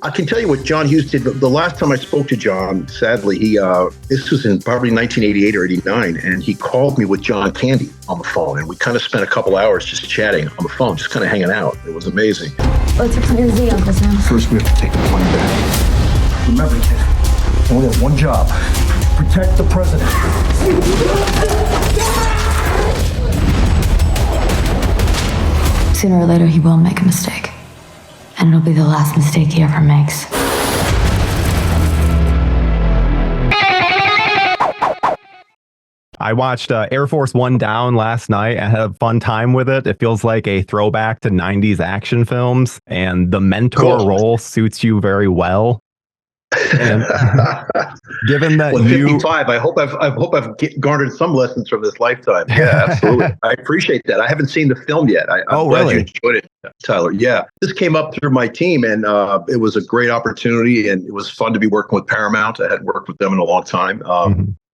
I can tell you what John Hughes did. The last time I spoke to John, sadly, this was in probably 1988 or 89, and he called me with John Candy on the phone, and we kind of spent a couple hours just chatting on the phone, just kind of hanging out. It was amazing. What's your plan Z, Uncle Sam? First, we have to take the plane back. Remember, kid, only have one job. Protect the president. Sooner or later, he will make a mistake. And it'll be the last mistake he ever makes. I watched Air Force One Down last night. I had a fun time with it. It feels like a throwback to 90s action films, and the mentor role suits you very well. And given that 55, I hope I've garnered some lessons from this lifetime. Yeah, absolutely. I appreciate that. I haven't seen the film yet. I'm glad you enjoyed it, Tyler. Yeah, this came up through my team, and it was a great opportunity, and it was fun to be working with Paramount. I hadn't worked with them in a long time.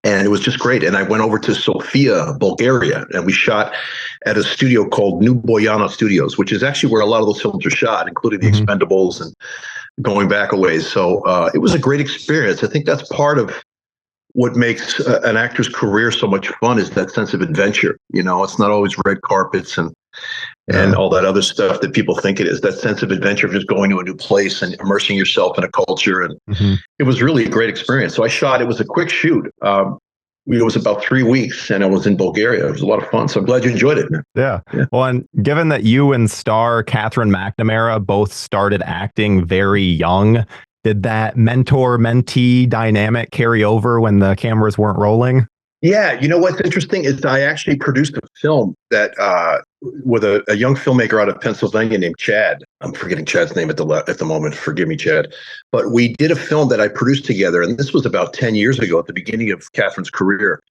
And it was just great. And I went over to Sofia, Bulgaria, and we shot at a studio called New Bojana Studios, which is actually where a lot of those films are shot, including The Expendables and going back a ways. So it was a great experience. I think that's part of what makes an actor's career so much fun, is that sense of adventure. You know, it's not always red carpets and all that other stuff that people think it is. That sense of adventure of just going to a new place and immersing yourself in a culture. And it was really a great experience. So I shot, it was a quick shoot. It was about 3 weeks, and I was in Bulgaria. It was a lot of fun. So I'm glad you enjoyed it, man. Yeah. Well, and given that you and star Catherine McNamara both started acting very young, did that mentor-mentee dynamic carry over when the cameras weren't rolling? Yeah, you know what's interesting is I actually produced a film that with a young filmmaker out of Pennsylvania named Chad. I'm forgetting Chad's name at the moment. Forgive me, Chad. But we did a film that I produced together, and this was about 10 years ago at the beginning of Catherine's career.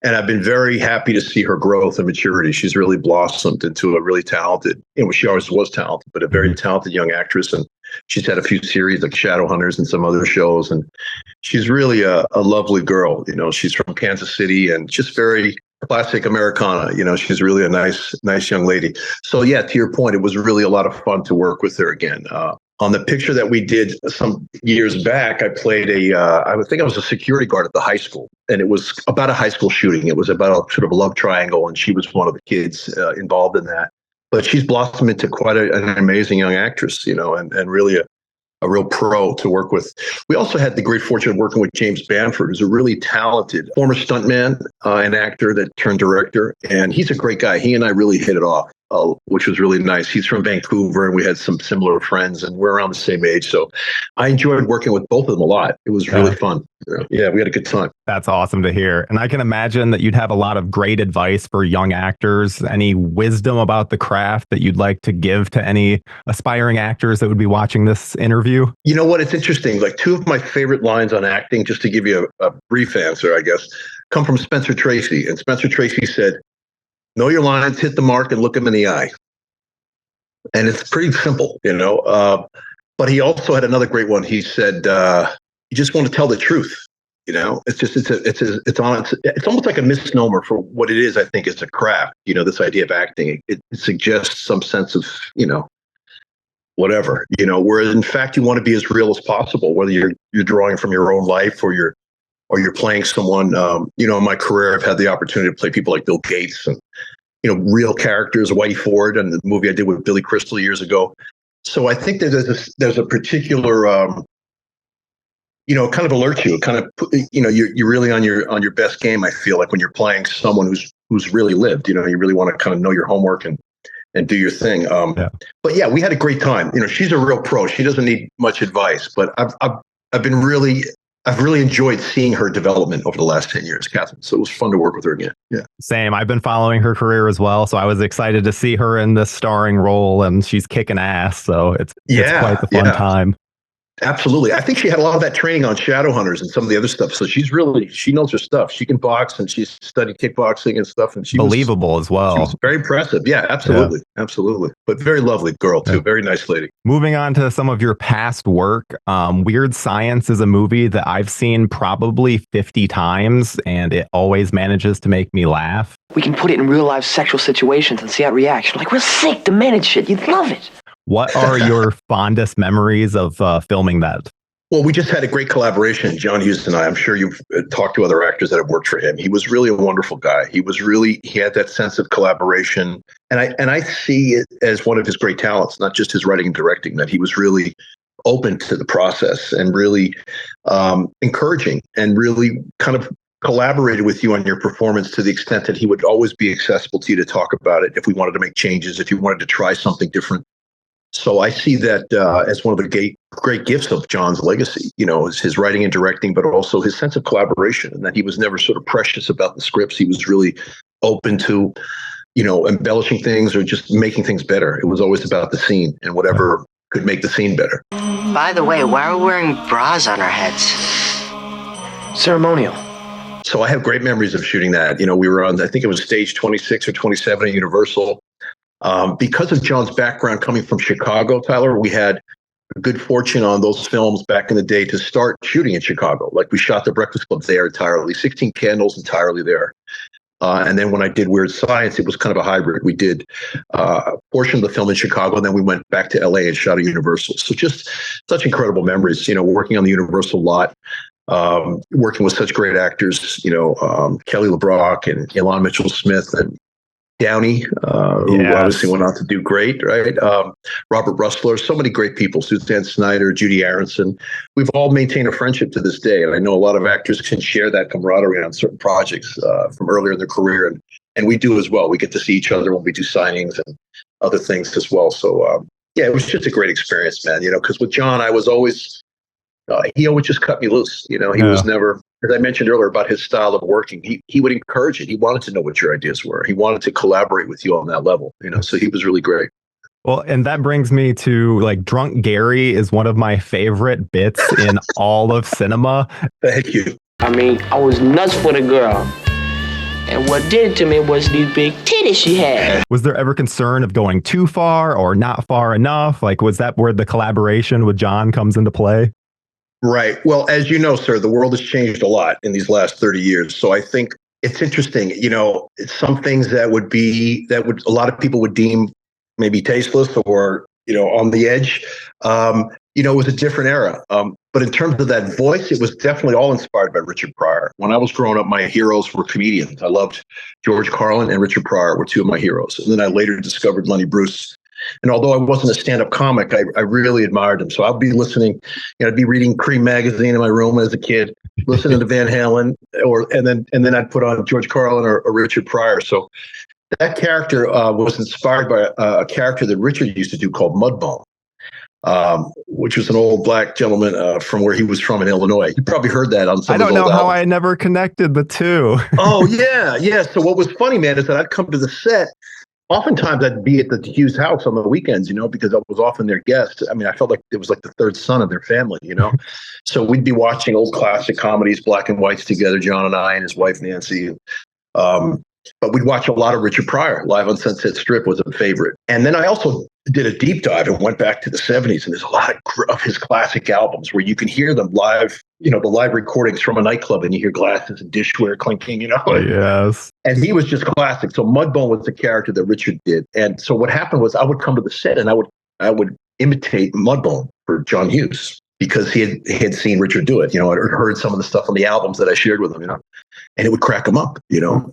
And I've been very happy to see her growth and maturity. She's really blossomed into a really talented, she always was talented, but a very talented young actress. And she's had a few series like Shadowhunters and some other shows. And she's really a lovely girl. You know, she's from Kansas City and just very classic Americana. You know, she's really a nice young lady. So yeah, to your point, it was really a lot of fun to work with her again. On the picture that we did some years back, I played I would think I was a security guard at the high school, and it was about a high school shooting. It was about a sort of a love triangle, and she was one of the kids involved in that. But she's blossomed into quite an amazing young actress, you know, and really a real pro to work with. We also had the great fortune of working with James Bamford, who's a really talented former stuntman and actor that turned director, and he's a great guy. He and I really hit it off. Which was really nice. He's from Vancouver, and we had some similar friends, and we're around the same age. So I enjoyed working with both of them a lot. It was really fun. Yeah, we had a good time. That's awesome to hear. And I can imagine that you'd have a lot of great advice for young actors. Any wisdom about the craft that you'd like to give to any aspiring actors that would be watching this interview? You know what? It's interesting. Like, two of my favorite lines on acting, just to give you a brief answer, I guess, come from Spencer Tracy. And Spencer Tracy said, "Know your lines, hit the mark, and look them in the eye." And it's pretty simple, you know. But he also had another great one. He said, "You just want to tell the truth." You know, it's almost like a misnomer for what it is. I think it's a craft. You know, this idea of acting, it suggests some sense of, you know, whatever. You know, where in fact you want to be as real as possible, whether you're drawing from your own life or you're playing someone. You know, in my career, I've had the opportunity to play people like Bill Gates and, you know, real characters, Whitey Ford, and the movie I did with Billy Crystal years ago. So I think that there's a particular, you know, kind of alerts you, kind of, you know, you're really on your best game. I feel like when you're playing someone who's really lived, you know, you really want to kind of know your homework and do your thing. But yeah, we had a great time. You know, she's a real pro. She doesn't need much advice, but I've really enjoyed seeing her development over the last 10 years, Catherine. So it was fun to work with her again. Yeah. Same. I've been following her career as well. So I was excited to see her in this starring role, and she's kicking ass. So it's quite the fun time. Absolutely. I think she had a lot of that training on Shadowhunters and some of the other stuff. So she knows her stuff. She can box, and she's studied kickboxing and stuff. And believable as well. She was very impressive. Yeah, absolutely. Yeah. Absolutely. But very lovely girl too. Yeah. Very nice lady. Moving on to some of your past work. Weird Science is a movie that I've seen probably 50 times, and it always manages to make me laugh. We can put it in real life sexual situations and see how it reacts. Like real sick, demented shit. You'd love it. What are your fondest memories of filming that? Well, we just had a great collaboration, John Hughes and I. I'm sure you've talked to other actors that have worked for him. He was really a wonderful guy. He had that sense of collaboration. And I see it as one of his great talents, not just his writing and directing, that he was really open to the process and really encouraging and really kind of collaborated with you on your performance to the extent that he would always be accessible to you to talk about it if we wanted to make changes, if you wanted to try something different. So I see that as one of the great gifts of John's legacy, is his writing and directing, but also his sense of collaboration, and that he was never sort of precious about the scripts. He was really open to, embellishing things or just making things better. It was always about the scene and whatever could make the scene better. By the way, why are we wearing bras on our heads? Ceremonial. So I have great memories of shooting that. We were on, I think it was stage 26 or 27 at Universal. Because of John's background coming from Chicago, Tyler, we had good fortune on those films back in the day to start shooting in Chicago. Like we shot The Breakfast Club there entirely, 16 Candles entirely there. And then when I did Weird Science, it was kind of a hybrid. We did a portion of the film in Chicago, and then we went back to LA and shot at Universal. So just such incredible memories, working on the Universal lot, working with such great actors, Kelly LeBrock and Elon Mitchell-Smith and Downey, who obviously went on to do great, right? Robert Russler, so many great people, Suzanne Snyder, Judy Aronson. We've all maintained a friendship to this day. And I know a lot of actors can share that camaraderie on certain projects from earlier in their career. And we do as well. We get to see each other when we do signings and other things as well. So, it was just a great experience, man, because with John, I was always, he always just cut me loose. He was never, as I mentioned earlier about his style of working, he would encourage it. He wanted to know what your ideas were. He wanted to collaborate with you on that level, so he was really great. Well, and that brings me to Drunk Gary is one of my favorite bits in all of cinema. Thank you. I was nuts for the girl. And what did it to me was these big titties she had. Was there ever concern of going too far or not far enough? Was that where the collaboration with John comes into play? Right. Well, as you know, sir, the world has changed a lot in these last 30 years. So I think it's interesting, some things that a lot of people would deem maybe tasteless or, on the edge. It was a different era. But in terms of that voice, it was definitely all inspired by Richard Pryor. When I was growing up, my heroes were comedians. I loved George Carlin and Richard Pryor were two of my heroes. And then I later discovered Lenny Bruce. And although I wasn't a stand-up comic, I really admired him. So I'd be listening, I'd be reading Cream magazine in my room as a kid, listening to Van Halen, and then I'd put on George Carlin or Richard Pryor. So that character was inspired by a character that Richard used to do called Mudbone, which was an old black gentleman from where he was from in Illinois. You probably heard that on some of his old albums. I don't know how I never connected the two. Oh, yeah. So what was funny, man, is that I'd come to the set. Oftentimes I'd be at the Hughes house on the weekends, because I was often their guest. I felt like it was like the third son of their family, So we'd be watching old classic comedies, black and whites together, John and I and his wife, Nancy. But we'd watch a lot of Richard Pryor. Live on Sunset Strip was a favorite. And then I also did a deep dive and went back to the 70s. And there's a lot of his classic albums where you can hear them live, the live recordings from a nightclub, and you hear glasses and dishware clinking, Yes. And he was just classic. So Mudbone was the character that Richard did. And so what happened was I would come to the set and I would imitate Mudbone for John Hughes because he had seen Richard do it, or heard some of the stuff on the albums that I shared with him, and it would crack him up,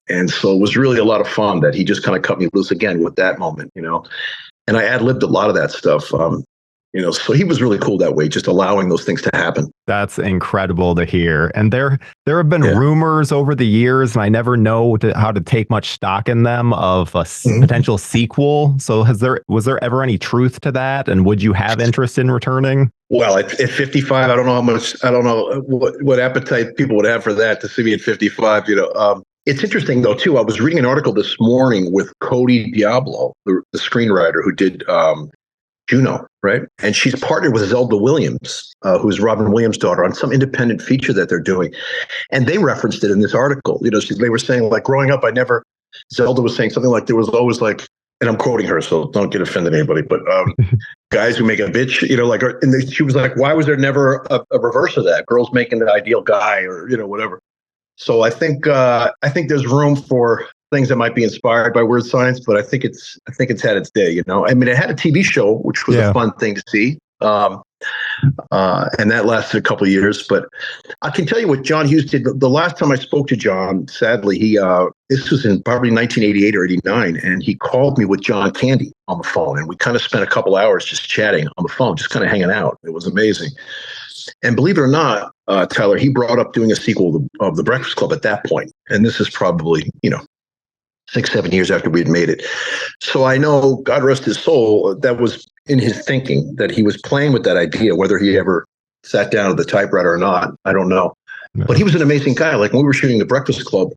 And so it was really a lot of fun that he just kind of cut me loose again with that moment, And I ad-libbed a lot of that stuff, so he was really cool that way, just allowing those things to happen. That's incredible to hear. And there have been rumors over the years, and I never know how to take much stock in them, of a potential sequel. So was there ever any truth to that? And would you have interest in returning? Well, at 55, I don't know what appetite people would have for that, to see me at 55, It's interesting, though, too. I was reading an article this morning with Cody Diablo, the screenwriter who did Juno, right? And she's partnered with Zelda Williams, who's Robin Williams' daughter, on some independent feature that they're doing. And they referenced it in this article. They were saying, growing up, Zelda was saying something like, there was always and I'm quoting her, so don't get offended anybody, but guys who make a bitch, and she was like, why was there never a reverse of that? Girls making the ideal guy or, whatever. So I think there's room for things that might be inspired by Weird Science, but I think it's had its day. You know, I mean, it had a TV show, which was a fun thing to see. And that lasted a couple of years. But I can tell you what John Hughes did. The last time I spoke to John, sadly, this was in probably 1988 or 89, and he called me with John Candy on the phone, and we kind of spent a couple hours just chatting on the phone, just kind of hanging out. It was amazing. And believe it or not, Tyler, he brought up doing a sequel of The Breakfast Club at that point, and this is probably 6-7 years after we had made it. So I know, God rest his soul, that was in his thinking, that he was playing with that idea. Whether he ever sat down at the typewriter or not, I don't know. No. But he was an amazing guy. Like when we were shooting The Breakfast Club,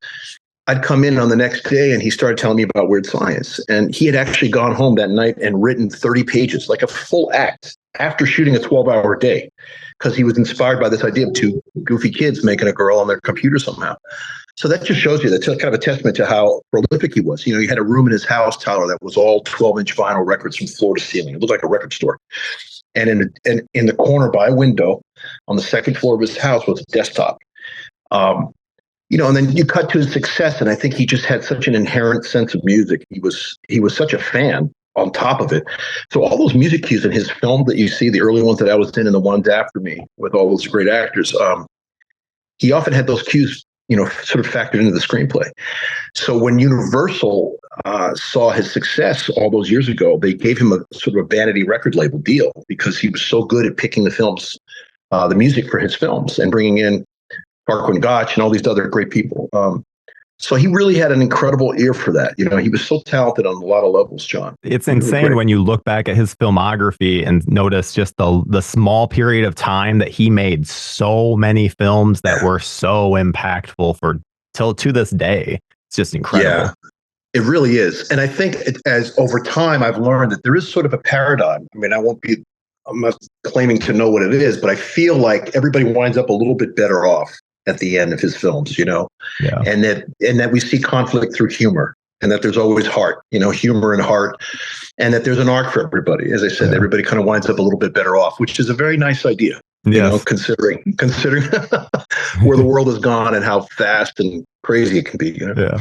I'd come in on the next day and he started telling me about Weird Science. And he had actually gone home that night and written 30 pages, like a full act, after shooting a 12-hour day, because he was inspired by this idea of two goofy kids making a girl on their computer somehow. So that just shows you, that's kind of a testament to how prolific he was. You know, he had a room in his house, Tyler, that was all 12-inch vinyl records from floor to ceiling. It looked like a record store. And in the corner by a window on the second floor of his house was a desktop. And then you cut to his success, and I think he just had such an inherent sense of music. He was such a fan on top of it. So all those music cues in his film that you see, the early ones that I was in and the ones after me with all those great actors, he often had those cues, sort of factored into the screenplay. So when Universal saw his success all those years ago, they gave him a sort of a vanity record label deal because he was so good at picking the music for his films and bringing in Parkwin Gotch and all these other great people. So he really had an incredible ear for that. He was so talented on a lot of levels, John. It's insane when you look back at his filmography and notice just the small period of time that he made so many films that were so impactful till to this day. It's just incredible. Yeah, it really is. And I think as over time, I've learned that there is sort of a paradigm. I mean, I'm not claiming to know what it is, but I feel like everybody winds up a little bit better off at the end of his films, and that we see conflict through humor, and that there's always heart, humor and heart, and that there's an arc for everybody. As I said, everybody kind of winds up a little bit better off, which is a very nice idea, considering where the world has gone and how fast and crazy it can be. Yeah.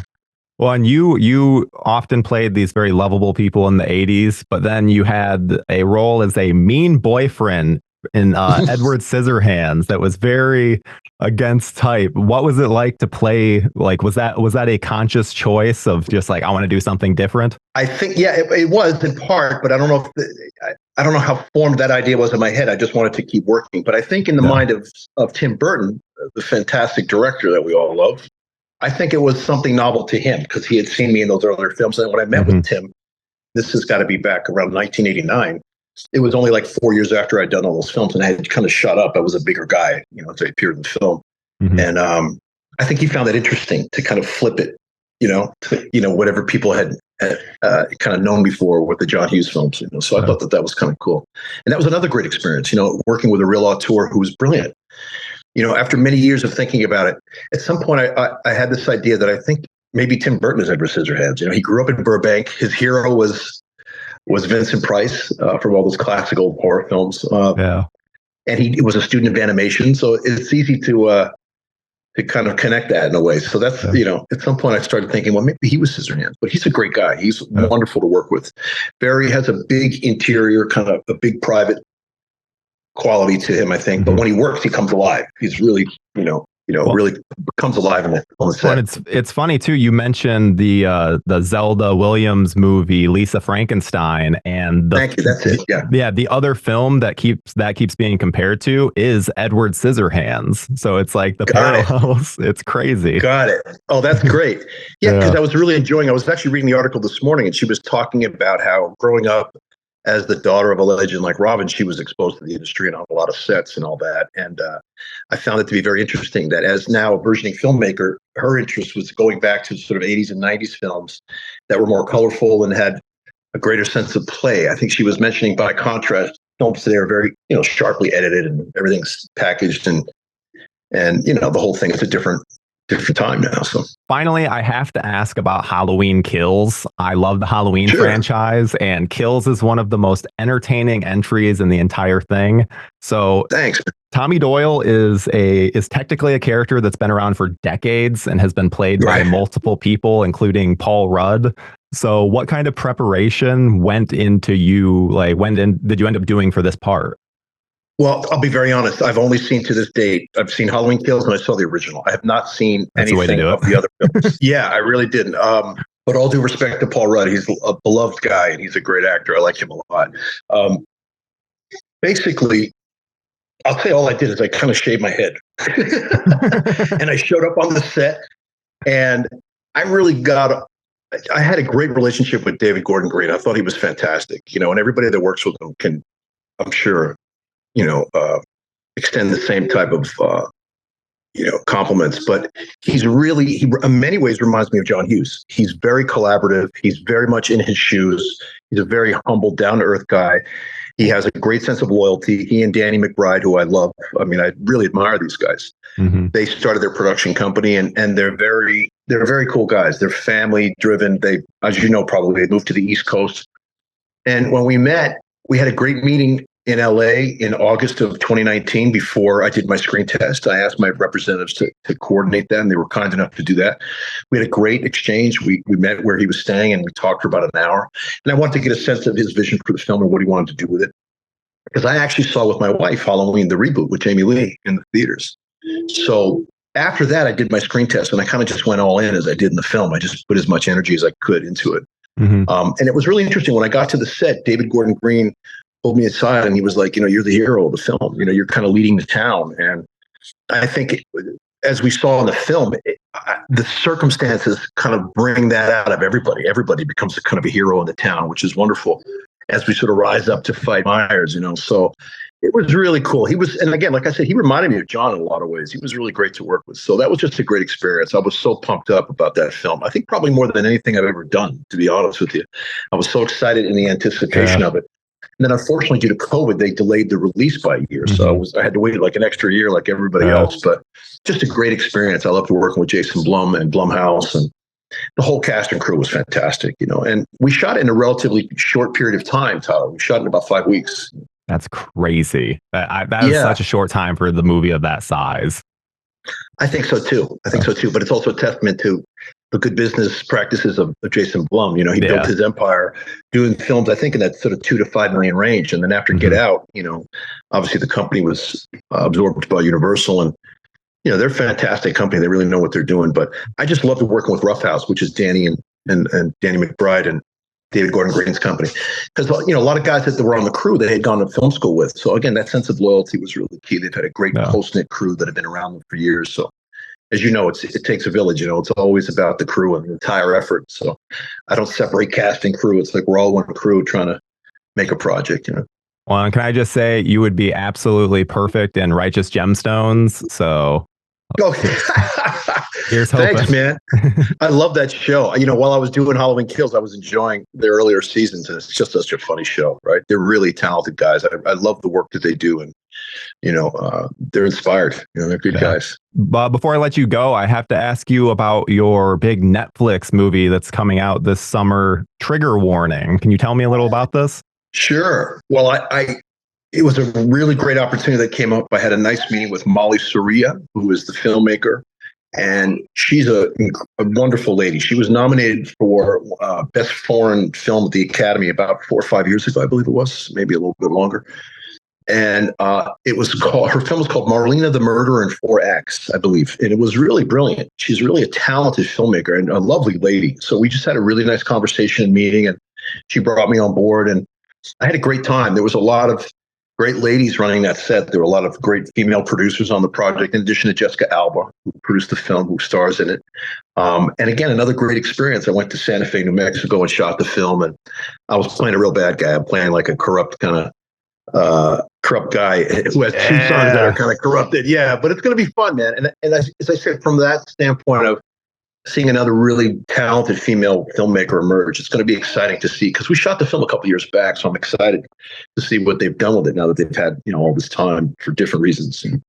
Well, and you often played these very lovable people in the 80s, but then you had a role as a mean boyfriend in Edward Scissorhands that was very against type. What was it like to play? Like, was that a conscious choice of just like, I want to do something different? I think, it was in part, but I don't know I don't know how formed that idea was in my head. I just wanted to keep working. But I think in the mind of Tim Burton, the fantastic director that we all love, I think it was something novel to him because he had seen me in those earlier films. And when I met with Tim, this has got to be back around 1989. It was only like 4 years after I'd done all those films, and I had kind of shut up. I was a bigger guy, as I appeared in the film. And I think he found it interesting to kind of flip it, to whatever people had kind of known before with the John Hughes films. So I thought that was kind of cool. And that was another great experience, working with a real auteur who was brilliant. After many years of thinking about it, at some point I had this idea that I think maybe Tim Burton is Edward Scissorhands. He grew up in Burbank. His hero was Vincent Price from all those classical horror films. And he was a student of animation, so it's easy to kind of connect that in a way. So that's, at some point I started thinking, well, maybe he was Scissorhands, but he's a great guy. He's wonderful to work with. Barry has a big interior, kind of a big private quality to him, I think. But when he works, he comes alive. He's really, really comes alive on the set. And it's funny too. You mentioned the Zelda Williams movie, Lisa Frankenstein, and thank you. That's it. Yeah. The other film that keeps being compared to is Edward Scissorhands. So it's like the parallels. It's crazy. Got it. Oh, that's great. Yeah, because I was really enjoying. I was actually reading the article this morning, and she was talking about how growing up as the daughter of a legend like Robin, she was exposed to the industry and on a lot of sets and all that. And I found it to be very interesting that as now a burgeoning filmmaker, her interest was going back to sort of 80s and 90s films that were more colorful and had a greater sense of play. I think she was mentioning, by contrast, films today are very, sharply edited and everything's packaged and the whole thing is a different different time now. So finally, I have to ask about Halloween Kills. I love the Halloween franchise, and Kills is one of the most entertaining entries in the entire thing. So thanks. Tommy Doyle is technically a character that's been around for decades and has been played by multiple people, including Paul Rudd. So what kind of preparation went into you? Like, did you end up doing for this part? Well, I'll be very honest. I've only seen to this date, I've seen Halloween Kills and I saw the original. I have not seen anything of the other films. Yeah, I really didn't. But all due respect to Paul Rudd, he's a beloved guy and he's a great actor. I like him a lot. Basically, I'll say all I did is I kind of shaved my head. And I showed up on the set and I had a great relationship with David Gordon Green. I thought he was fantastic, and everybody that works with him can, I'm sure, extend the same type of, compliments. But he in many ways reminds me of John Hughes. He's very collaborative. He's very much in his shoes. He's a very humble, down-to-earth guy. He has a great sense of loyalty. He and Danny McBride, who I love. I mean, I really admire these guys. Mm-hmm. They started their production company, and they're very cool guys. They're family driven. They, as you know, probably moved to the East Coast. And when we met, we had a great meeting in LA in August of 2019 before I did my screen test. I asked my representatives to coordinate that, and they were kind enough to do that. We had a great exchange. We met where he was staying, and we talked for about an hour. And I wanted to get a sense of his vision for the film and what he wanted to do with it. Because I actually saw with my wife Halloween, the reboot with Jamie Lee in the theaters. So after that, I did my screen test, and I kind of just went all in as I did in the film. I just put as much energy as I could into it. Mm-hmm. And it was really interesting. When I got to the set, David Gordon Green pulled me aside and he was like, you're the hero of the film. You're kind of leading the town. And I think as we saw in the film, the circumstances kind of bring that out of everybody. Everybody becomes kind of a hero in the town, which is wonderful as we sort of rise up to fight Myers, So it was really cool. And again, like I said, he reminded me of John in a lot of ways. He was really great to work with. So that was just a great experience. I was so pumped up about that film. I think probably more than anything I've ever done, to be honest with you. I was so excited in the anticipation of it. And then unfortunately, due to COVID, they delayed the release by a year. Mm-hmm. So I had to wait like an extra year like everybody else. But just a great experience. I loved working with Jason Blum and Blumhouse, and the whole cast and crew was fantastic, And we shot it in a relatively short period of time, Tyler. We shot in about 5 weeks. That's crazy. That is such a short time for the movie of that size. I think so too. But it's also a testament to the good business practices of Jason Blum. He built his empire doing films, I think, in that sort of $2 to $5 million range. And then after Get Out, obviously the company was absorbed by Universal, and they're a fantastic company. They really know what they're doing. But I just loved working with Rough House, which is Danny and Danny McBride and David Gordon Green's company, because a lot of guys that were on the crew that had gone to film school with. So again, that sense of loyalty was really key. They've had a great close-knit crew that have been around them for years. So as you know, it takes a village. It's always about the crew and the entire effort. So I don't separate cast and crew. It's like we're all one crew trying to make a project. Well, and can I just say you would be absolutely perfect in Righteous Gemstones. So here's hoping. Thanks, man. I love that show. While I was doing Halloween Kills, I was enjoying the earlier seasons, and it's just such a funny show, right? They're really talented guys. I love the work that they do, and they're inspired. They're good guys. But before I let you go, I have to ask you about your big Netflix movie that's coming out this summer, Trigger Warning. Can you tell me a little about this? Sure. Well, it was a really great opportunity that came up. I had a nice meeting with Molly Soria, who is the filmmaker, and she's a wonderful lady. She was nominated for Best Foreign Film at the Academy about 4 or 5 years ago, I believe it was, maybe a little bit longer. And her film was called Marlena the Murderer in 4X, I believe. And it was really brilliant. She's really a talented filmmaker and a lovely lady. So we just had a really nice conversation and meeting, and she brought me on board, and I had a great time. There was a lot of great ladies running that set. There were a lot of great female producers on the project, in addition to Jessica Alba, who produced the film, who stars in it. And again, another great experience. I went to Santa Fe, New Mexico, and shot the film, and I was playing a real bad guy. I'm playing like a corrupt guy who has two sons that are kind of corrupted. Yeah, but it's going to be fun, man. And as I said, from that standpoint of seeing another really talented female filmmaker emerge, it's going to be exciting to see, because we shot the film a couple of years back. So I'm excited to see what they've done with it now that they've had all this time for different reasons. And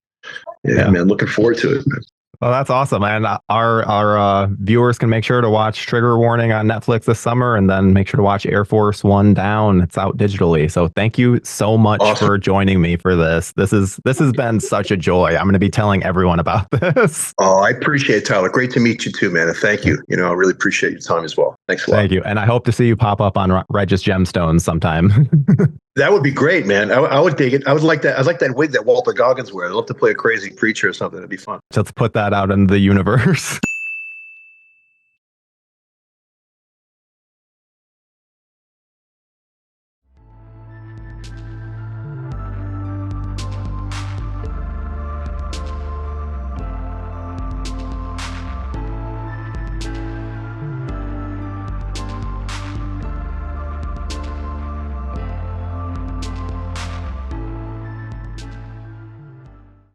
man, looking forward to it. Well, that's awesome. And our viewers can make sure to watch Trigger Warning on Netflix this summer, and then make sure to watch Air Force One Down. It's out digitally. So thank you so much for joining me for this. This has been such a joy. I'm going to be telling everyone about this. Oh, I appreciate it, Tyler. Great to meet you too, man. And thank you. I really appreciate your time as well. Thanks a lot. Thank you. And I hope to see you pop up on Righteous Gemstones sometime. That would be great, man. I would dig it. I would like that. I'd like that wig that Walter Goggins wears. I'd love to play a crazy preacher or something. It'd be fun. Let's put that out in the universe.